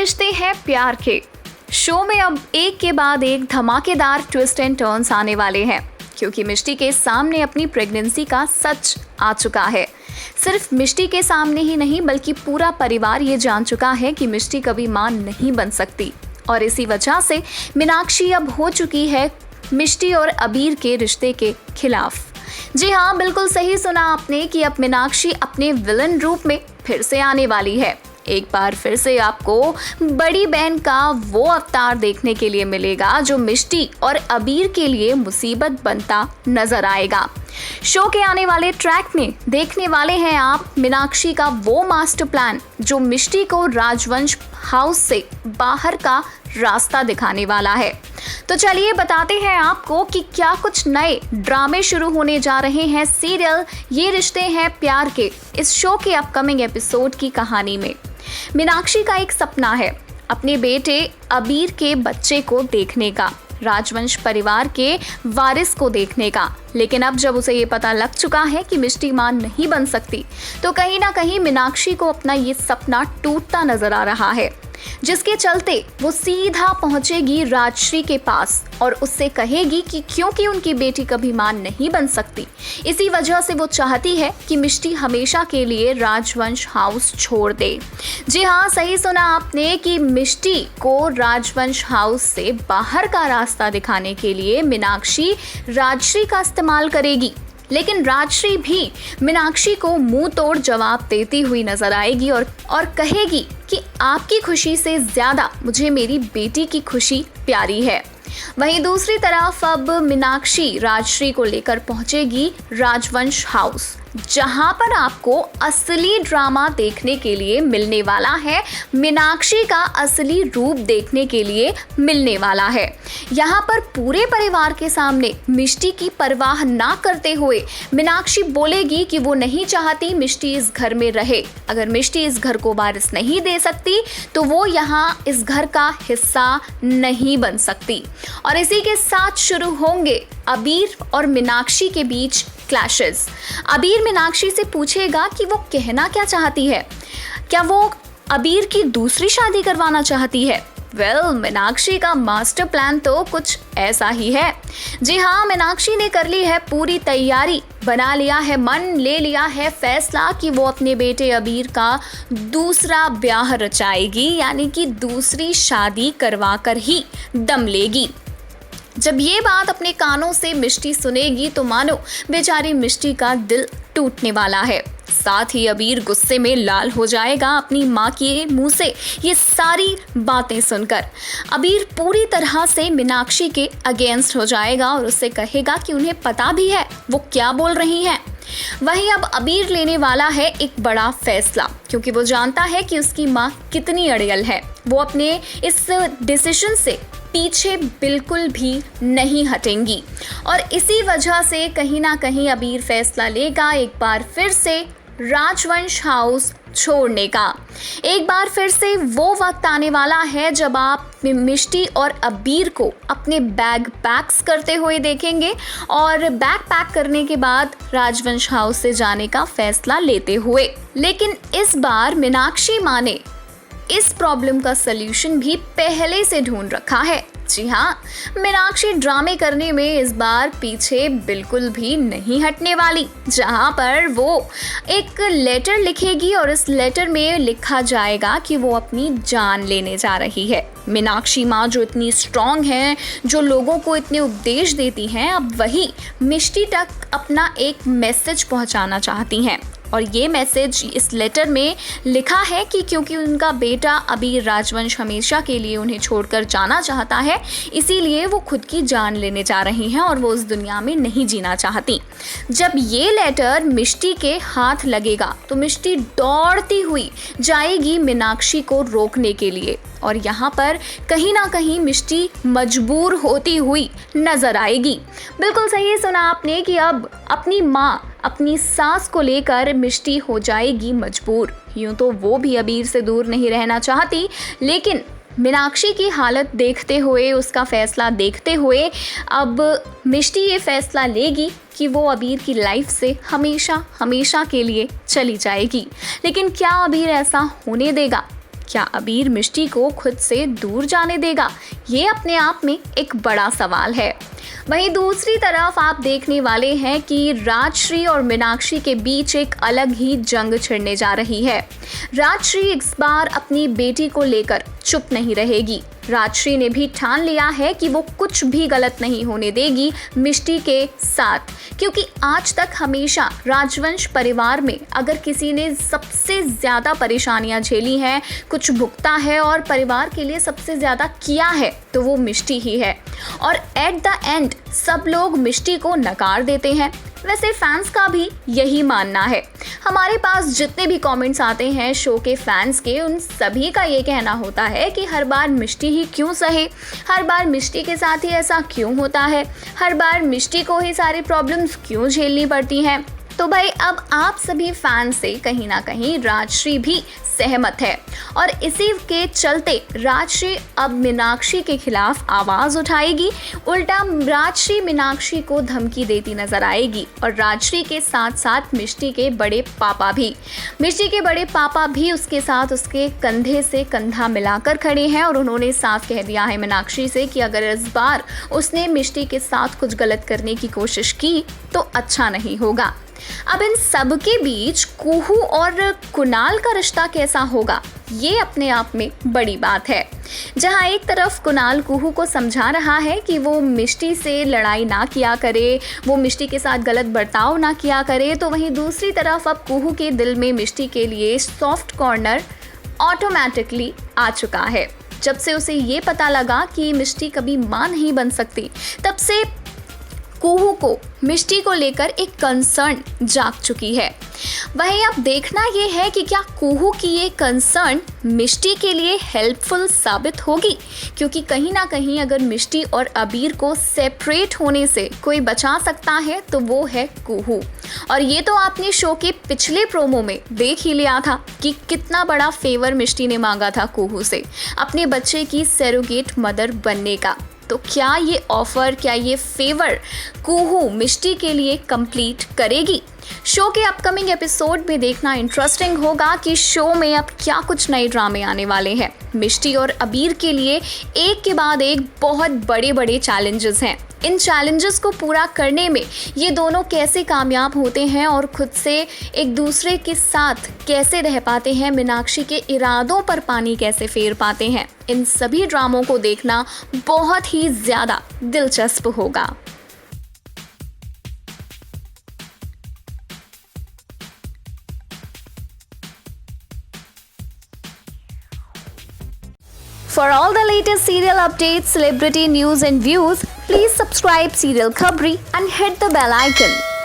रिश्ते हैं प्यार के शो में अब एक के बाद एक धमाकेदार ट्विस्ट एंड टर्न्स आने वाले हैं, क्योंकि मिष्टी के सामने अपनी प्रेगनेंसी का सच आ चुका है। सिर्फ मिष्टी के सामने ही नहीं, बल्कि पूरा परिवार ये जान चुका है कि मिष्टी कभी मां नहीं बन सकती। और इसी वजह से मीनाक्षी अब हो चुकी है मिष्टी और अबीर के रिश्ते के खिलाफ। जी हाँ, बिल्कुल सही सुना आपने कि अब मीनाक्षी अपने विलन रूप में फिर से आने वाली है। एक बार फिर से आपको बड़ी बहन का वो अवतार देखने के लिए मिलेगा जो मिष्टी और अबीर के लिए मुसीबत बनता नजर आएगा। शो के आने वाले ट्रैक में देखने वाले हैं आप मीनाक्षी का वो मास्टर प्लान जो मिष्टी को राजवंश हाउस से बाहर का रास्ता दिखाने वाला है। तो चलिए बताते हैं आपको कि क्या कुछ नए ड्रामे शुरू होने जा रहे हैं सीरियल ये रिश्ते हैं प्यार के इस शो के अपकमिंग एपिसोड की कहानी में। मीनाक्षी का एक सपना है अपने बेटे अबीर के बच्चे को देखने का, राजवंश परिवार के वारिस को देखने का। लेकिन अब जब उसे ये पता लग चुका है कि मिष्टी मां नहीं बन सकती, तो कहीं ना कहीं मीनाक्षी को अपना ये सपना टूटता नजर आ रहा है, जिसके चलते वो सीधा पहुंचेगी राजश्री के पास और उससे कहेगी कि क्योंकि उनकी बेटी कभी मां नहीं बन सकती, इसी वजह से वो चाहती है कि मिष्टी हमेशा के लिए राजवंश हाउस छोड़ दे। जी हाँ, सही सुना आपने कि मिष्टी को राजवंश हाउस से बाहर का रास्ता दिखाने के लिए मीनाक्षी राजश्री का इस्तेमाल करेगी। लेकिन राजश्री भी मीनाक्षी को मुंह तोड़ जवाब देती हुई नजर आएगी और कहेगी कि आपकी खुशी से ज्यादा मुझे मेरी बेटी की खुशी प्यारी है। वहीं दूसरी तरफ अब मीनाक्षी राजश्री को लेकर पहुंचेगी राजवंश हाउस, जहां पर आपको असली ड्रामा देखने के लिए मिलने वाला है, मीनाक्षी का असली रूप देखने के लिए मिलने वाला है। यहाँ पर पूरे परिवार के सामने मिष्टी की परवाह ना करते हुए मीनाक्षी बोलेगी कि वो नहीं चाहती मिष्टी इस घर में रहे। अगर मिष्टी इस घर को वारिस नहीं दे सकती तो वो यहाँ इस घर का हिस्सा नहीं बन सकती। और इसी के साथ शुरू होंगे अबीर और मीनाक्षी के बीच क्लैशेस। अबीर मीनाक्षी से पूछेगा कि वो कहना क्या चाहती है, क्या वो अबीर की दूसरी शादी करवाना चाहती है। मीनाक्षी का मास्टर प्लान तो कुछ ऐसा ही है। जी हाँ, मीनाक्षी ने कर ली है पूरी तैयारी, बना लिया है मन, ले लिया है फैसला कि वो अपने बेटे अबीर का दूसरा ब्याह रचाएगी, यानी कि दूसरी शादी करवा कर ही दम लेगी। जब ये बात अपने कानों से मिष्टी सुनेगी तो मानो बेचारी मिष्टी का दिल टूटने वाला है। साथ ही अबीर गुस्से में लाल हो जाएगा अपनी माँ के मुंह से ये सारी बातें सुनकर। अबीर पूरी तरह से मीनाक्षी के अगेंस्ट हो जाएगा और उससे कहेगा कि उन्हें पता भी है वो क्या बोल रही हैं। वहीं अब अबीर लेने वाला है एक बड़ा फैसला, क्योंकि वो जानता है कि उसकी माँ कितनी अड़ियल है। वो अपने इस डिसीजन से पीछे बिल्कुल भी नहीं हटेंगी और इसी वजह से कहीं ना कहीं अबीर फैसला लेगा एक बार फिर से राजवंश हाउस छोड़ने का। एक बार फिर से वो वक्त आने वाला है जब आप मिष्टी और अबीर को अपने बैग पैक्स करते हुए देखेंगे और बैग पैक करने के बाद राजवंश हाउस से जाने का फैसला लेते हुए। लेकिन इस बार मीनाक्षी माँ ने इस प्रॉब्लम का सलूशन भी पहले से ढूंढ रखा है। जी हाँ, मीनाक्षी ड्रामे करने में इस बार पीछे बिल्कुल भी नहीं हटने वाली, जहाँ पर वो एक लेटर लिखेगी और इस लेटर में लिखा जाएगा कि वो अपनी जान लेने जा रही है। मीनाक्षी माँ जो इतनी स्ट्रॉन्ग हैं, जो लोगों को इतने उपदेश देती हैं, अब वही मिष्टी तक अपना एक मैसेज पहुँचाना चाहती हैं। और ये मैसेज इस लेटर में लिखा है कि क्योंकि उनका बेटा अबीर राजवंश हमेशा के लिए उन्हें छोड़कर जाना चाहता है, इसीलिए वो खुद की जान लेने जा रही हैं और वो इस दुनिया में नहीं जीना चाहती। जब ये लेटर मिष्टी के हाथ लगेगा तो मिष्टी दौड़ती हुई जाएगी मीनाक्षी को रोकने के लिए और यहाँ पर कहीं ना कहीं मिष्टी मजबूर होती हुई नजर आएगी। बिल्कुल सही सुना आपने कि अब अपनी माँ अपनी सास को लेकर मिष्टी हो जाएगी मजबूर। यूं तो वो भी अबीर से दूर नहीं रहना चाहती, लेकिन मीनाक्षी की हालत देखते हुए, उसका फैसला देखते हुए अब मिष्टी ये फैसला लेगी कि वो अबीर की लाइफ से हमेशा हमेशा के लिए चली जाएगी। लेकिन क्या अबीर ऐसा होने देगा? क्या अबीर मिष्टी को खुद से दूर जाने देगा? ये अपने आप में एक बड़ा सवाल है। वहीं दूसरी तरफ आप देखने वाले हैं कि राजश्री और मीनाक्षी के बीच एक अलग ही जंग छिड़ने जा रही है। राजश्री इस बार अपनी बेटी को लेकर चुप नहीं रहेगी। राजश्री ने भी ठान लिया है कि वो कुछ भी गलत नहीं होने देगी मिष्टी के साथ, क्योंकि आज तक हमेशा राजवंश परिवार में अगर किसी ने सबसे ज़्यादा परेशानियां झेली हैं, कुछ भुगता है और परिवार के लिए सबसे ज़्यादा किया है, तो वो मिष्टी ही है। और एट द एंड सब लोग मिष्टी को नकार देते हैं। वैसे फैंस का भी यही मानना है। हमारे पास जितने भी कमेंट्स आते हैं शो के फैंस के, उन सभी का ये कहना होता है कि हर बार मिष्टी ही क्यों सहे, हर बार मिष्टी के साथ ही ऐसा क्यों होता है, हर बार मिष्टी को ही सारी प्रॉब्लम्स क्यों झेलनी पड़ती हैं। तो भाई अब आप सभी फैंस से कहीं ना कहीं राजश्री भी सहमत है और इसी के चलते राजश्री अब मीनाक्षी के खिलाफ आवाज़ उठाएगी। उल्टा राजश्री मीनाक्षी को धमकी देती नजर आएगी और राजश्री के साथ साथ मिष्टी के बड़े पापा भी उसके साथ उसके कंधे से कंधा मिलाकर खड़े हैं और उन्होंने साफ कह दिया है मीनाक्षी से कि अगर इस बार उसने मिष्टी के साथ कुछ गलत करने की कोशिश की तो अच्छा नहीं होगा। अब इन सब के बीच कुहू और कुणाल का रिश्ता कैसा होगा, ये अपने आप में बड़ी बात है। जहां एक तरफ कुणाल कुहू को समझा रहा है कि वो मिष्टी से लड़ाई ना किया करे, वो मिष्टी के साथ गलत बर्ताव ना किया करे, तो वहीं दूसरी तरफ अब कुहू के दिल में मिष्टी के लिए सॉफ्ट कॉर्नर ऑटोमेटिकली आ चुका है। जब से उसे ये पता लगा कि मिष्टी कभी मां नहीं बन सकती, तब से कुहू को मिष्टी को लेकर एक कंसर्न जाग चुकी है। वहीं अब देखना ये है कि क्या कुहू की ये कंसर्न मिष्टी के लिए हेल्पफुल साबित होगी, क्योंकि कहीं ना कहीं अगर मिष्टी और अबीर को सेपरेट होने से कोई बचा सकता है तो वो है कुहू। और ये तो आपने शो के पिछले प्रोमो में देख ही लिया था कि कितना बड़ा फेवर मिष्टी ने मांगा था कुहू से अपने बच्चे की सरोगेट मदर बनने का। तो क्या ये ऑफर, क्या ये फेवर कुहू मिष्टी के लिए कंप्लीट करेगी? शो के अपकमिंग एपिसोड में देखना इंटरेस्टिंग होगा कि शो में अब क्या कुछ नए ड्रामे आने वाले हैं। मिष्टी और अबीर के लिए एक के बाद एक बहुत बड़े चैलेंजेस हैं। इन चैलेंजेस को पूरा करने में ये दोनों कैसे कामयाब होते हैं और खुद से एक दूसरे के साथ कैसे रह पाते हैं, मीनाक्षी के इरादों पर पानी कैसे फेर पाते हैं, इन सभी ड्रामों को देखना बहुत ही ज़्यादा दिलचस्प होगा। For all the latest serial updates, celebrity news and views, please subscribe Serial Khabri and hit the bell icon.